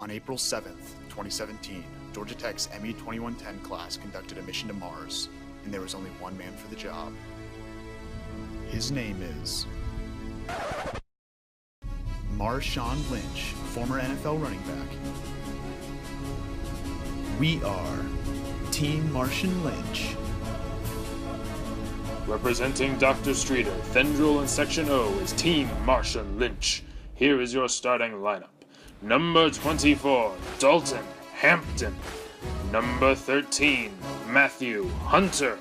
On April 7th, 2017, Georgia Tech's ME-2110 class conducted a mission to Mars, and there was only one man for the job. His name is Marshawn Lynch, former NFL running back. We are Team Marshawn Lynch. Representing Dr. Streeter, Thendril in Section O is Team Marshawn Lynch. Here is your starting lineup. Number 24, Dalton Hampton. Number 13, Matthew Hunter.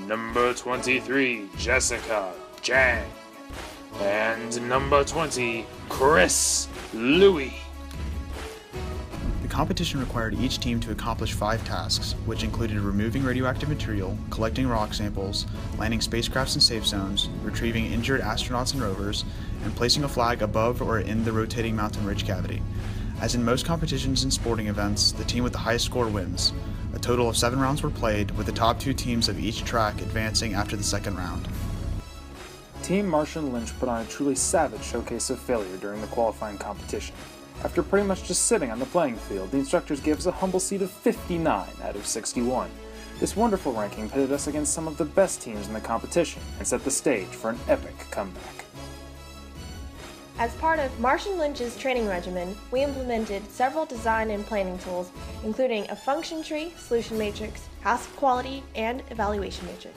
Number 23, Jessica Jang. And number 20, Chris Louie. The competition required each team to accomplish 5 tasks, which included removing radioactive material, collecting rock samples, landing spacecrafts in safe zones, retrieving injured astronauts and rovers, and placing a flag above or in the rotating mountain ridge cavity. As in most competitions and sporting events, the team with the highest score wins. A total of 7 rounds were played, with the top 2 teams of each track advancing after the second round. Team Marshawn Lynch put on a truly savage showcase of failure during the qualifying competition. After pretty much just sitting on the playing field, the instructors gave us a humble seat of 59 out of 61. This wonderful ranking pitted us against some of the best teams in the competition and set the stage for an epic comeback. As part of Marshawn Lynch's training regimen, we implemented several design and planning tools, including a function tree, solution matrix, house of quality, and evaluation matrix.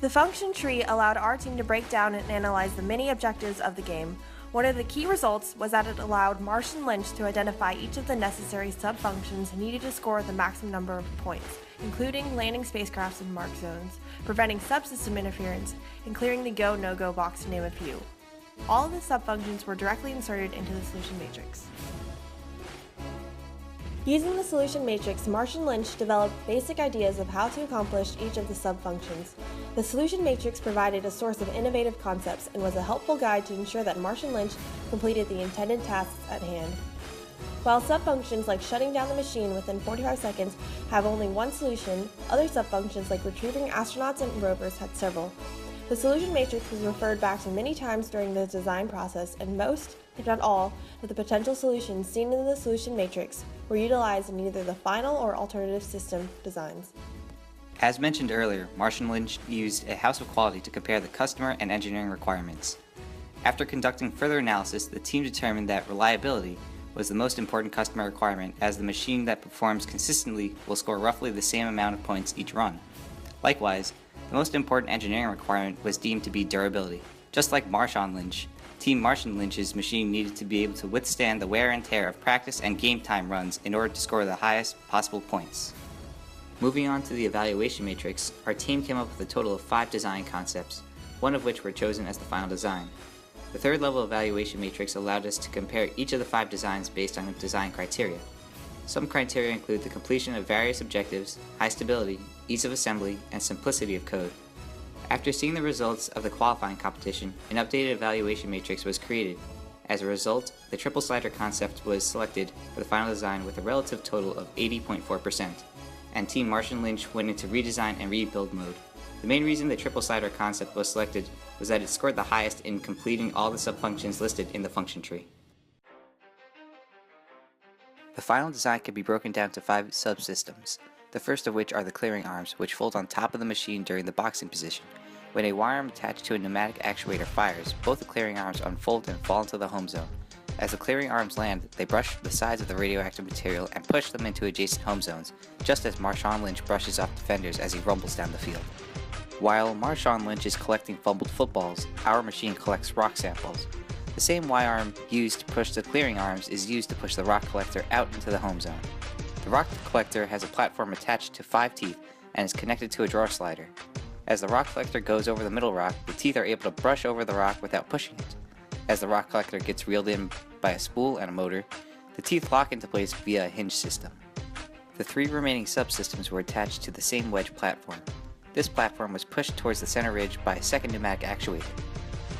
The function tree allowed our team to break down and analyze the many objectives of the game. One of the key results was that it allowed Marshawn Lynch to identify each of the necessary sub-functions needed to score the maximum number of points, including landing spacecrafts in marked zones, preventing subsystem interference, and clearing the go, no-go box, to name a few. All of the sub-functions were directly inserted into the solution matrix. Using the solution matrix, Marshawn Lynch developed basic ideas of how to accomplish each of the sub-functions. The solution matrix provided a source of innovative concepts and was a helpful guide to ensure that Marshawn Lynch completed the intended tasks at hand. While sub-functions like shutting down the machine within 45 seconds have only one solution, other sub-functions like retrieving astronauts and rovers had several. The solution matrix was referred back to many times during the design process, and most, if not all, of the potential solutions seen in the solution matrix were utilized in either the final or alternative system designs. As mentioned earlier, Marshawn Lynch used a house of quality to compare the customer and engineering requirements. After conducting further analysis, the team determined that reliability was the most important customer requirement, as the machine that performs consistently will score roughly the same amount of points each run. Likewise, the most important engineering requirement was deemed to be durability. Just like Marshawn Lynch, Team Marshawn Lynch's machine needed to be able to withstand the wear and tear of practice and game time runs in order to score the highest possible points. Moving on to the evaluation matrix, our team came up with a total of 5 design concepts, one of which were chosen as the final design. The third level evaluation matrix allowed us to compare each of the 5 designs based on design criteria. Some criteria include the completion of various objectives, high stability, ease of assembly, and simplicity of code. After seeing the results of the qualifying competition, an updated evaluation matrix was created. As a result, the triple slider concept was selected for the final design with a relative total of 80.4%, and Team Marshawn Lynch went into redesign and rebuild mode. The main reason the triple slider concept was selected was that it scored the highest in completing all the subfunctions listed in the function tree. The final design can be broken down to 5 subsystems, the first of which are the clearing arms, which fold on top of the machine during the boxing position. When a wire arm attached to a pneumatic actuator fires, both the clearing arms unfold and fall into the home zone. As the clearing arms land, they brush the sides of the radioactive material and push them into adjacent home zones, just as Marshawn Lynch brushes off defenders as he rumbles down the field. While Marshawn Lynch is collecting fumbled footballs, our machine collects rock samples. The same wire arm used to push the clearing arms is used to push the rock collector out into the home zone. The rock collector has a platform attached to 5 teeth and is connected to a drawer slider. As the rock collector goes over the middle rock, the teeth are able to brush over the rock without pushing it. As the rock collector gets reeled in by a spool and a motor, the teeth lock into place via a hinge system. The 3 remaining subsystems were attached to the same wedge platform. This platform was pushed towards the center ridge by a second pneumatic actuator.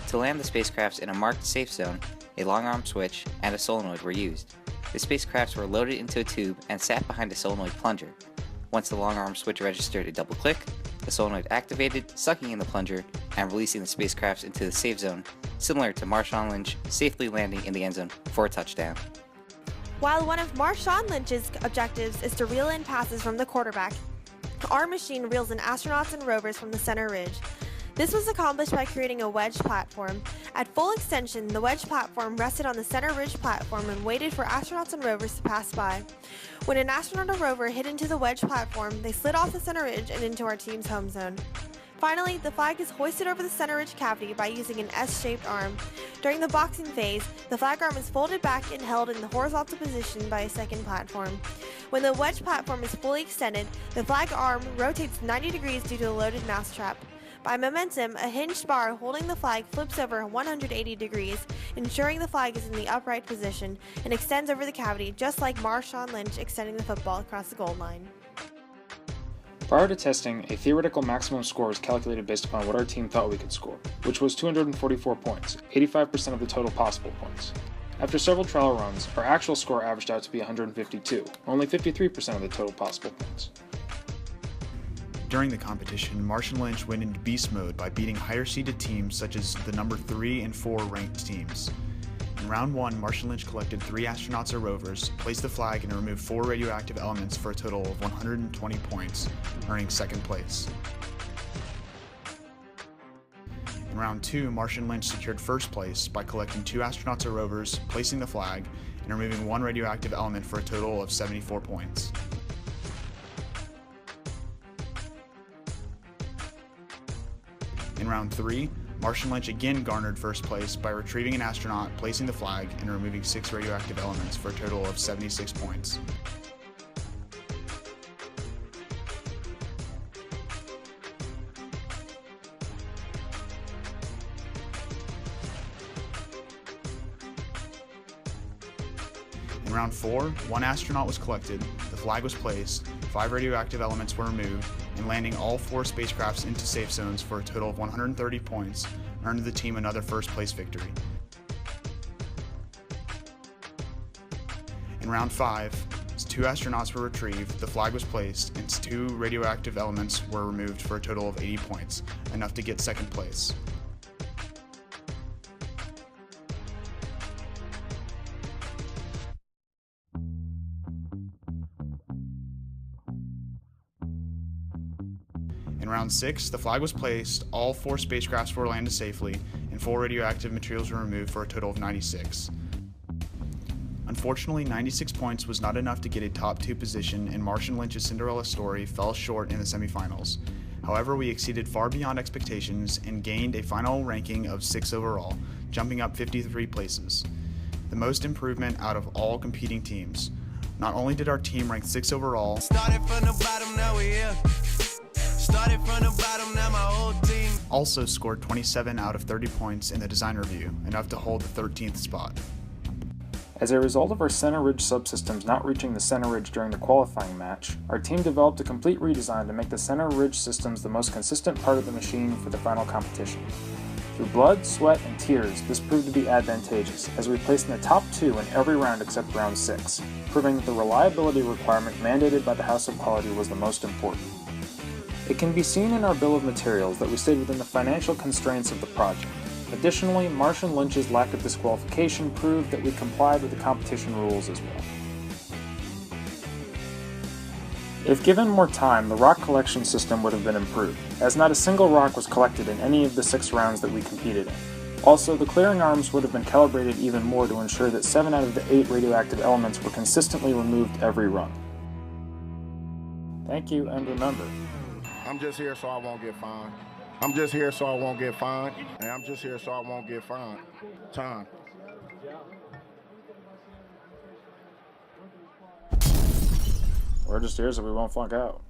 To land the spacecrafts in a marked safe zone, a long arm switch and a solenoid were used. The spacecrafts were loaded into a tube and sat behind a solenoid plunger. Once the long arm switch registered a double click, the solenoid activated, sucking in the plunger and releasing the spacecrafts into the safe zone, similar to Marshawn Lynch safely landing in the end zone for a touchdown. While one of Marshawn Lynch's objectives is to reel in passes from the quarterback, our machine reels in astronauts and rovers from the center ridge. This was accomplished by creating a wedge platform. At full extension, the wedge platform rested on the center ridge platform and waited for astronauts and rovers to pass by. When an astronaut or rover hit into the wedge platform, they slid off the center ridge and into our team's home zone. Finally, the flag is hoisted over the center ridge cavity by using an S-shaped arm. During the boxing phase, the flag arm is folded back and held in the horizontal position by a second platform. When the wedge platform is fully extended, the flag arm rotates 90 degrees due to a loaded mousetrap. By momentum, a hinged bar holding the flag flips over 180 degrees, ensuring the flag is in the upright position and extends over the cavity just like Marshawn Lynch extending the football across the goal line. Prior to testing, a theoretical maximum score was calculated based upon what our team thought we could score, which was 244 points, 85% of the total possible points. After several trial runs, our actual score averaged out to be 152, only 53% of the total possible points. During the competition, Marshawn Lynch went into beast mode by beating higher-seeded teams such as the number 3 and 4 ranked teams. In round 1, Marshawn Lynch collected 3 astronauts or rovers, placed the flag, and removed 4 radioactive elements for a total of 120 points, earning second place. In round 2, Marshawn Lynch secured first place by collecting 2 astronauts or rovers, placing the flag, and removing 1 radioactive element for a total of 74 points. In round 3, Marshawn Lynch again garnered first place by retrieving an astronaut, placing the flag, and removing 6 radioactive elements for a total of 76 points. In round 4, 1 astronaut was collected, the flag was placed, 5 radioactive elements were removed, and landing all 4 spacecrafts into safe zones for a total of 130 points earned the team another first place victory. In round 5, 2 astronauts were retrieved, the flag was placed, and 2 radioactive elements were removed for a total of 80 points, enough to get second place. In round 6, the flag was placed, all 4 spacecrafts were landed safely, and 4 radioactive materials were removed for a total of 96. Unfortunately, 96 points was not enough to get a top 2 position, and Marshawn Lynch's Cinderella story fell short in the semifinals. However, we exceeded far beyond expectations and gained a final ranking of 6 overall, jumping up 53 places. The most improvement out of all competing teams. Not only did our team rank 6 overall, Started from the bottom, now we're here. Started from the bottom, now my whole team. also scored 27 out of 30 points in the design review, enough to hold the 13th spot. As a result of our center ridge subsystems not reaching the center ridge during the qualifying match, our team developed a complete redesign to make the center ridge systems the most consistent part of the machine for the final competition. Through blood, sweat, and tears, this proved to be advantageous, as we placed in the top 2 in every round except round 6, proving that the reliability requirement mandated by the House of Quality was the most important. It can be seen in our bill of materials that we stayed within the financial constraints of the project. Additionally, Marshawn Lynch's lack of disqualification proved that we complied with the competition rules as well. If given more time, the rock collection system would have been improved, as not a single rock was collected in any of the 6 rounds that we competed in. Also, the clearing arms would have been calibrated even more to ensure that 7 out of the 8 radioactive elements were consistently removed every run. Thank you, and remember, I'm just here so I won't get fined. I'm just here so I won't get fined. And I'm just here so I won't get fined. Time. we're just here so we won't flunk out.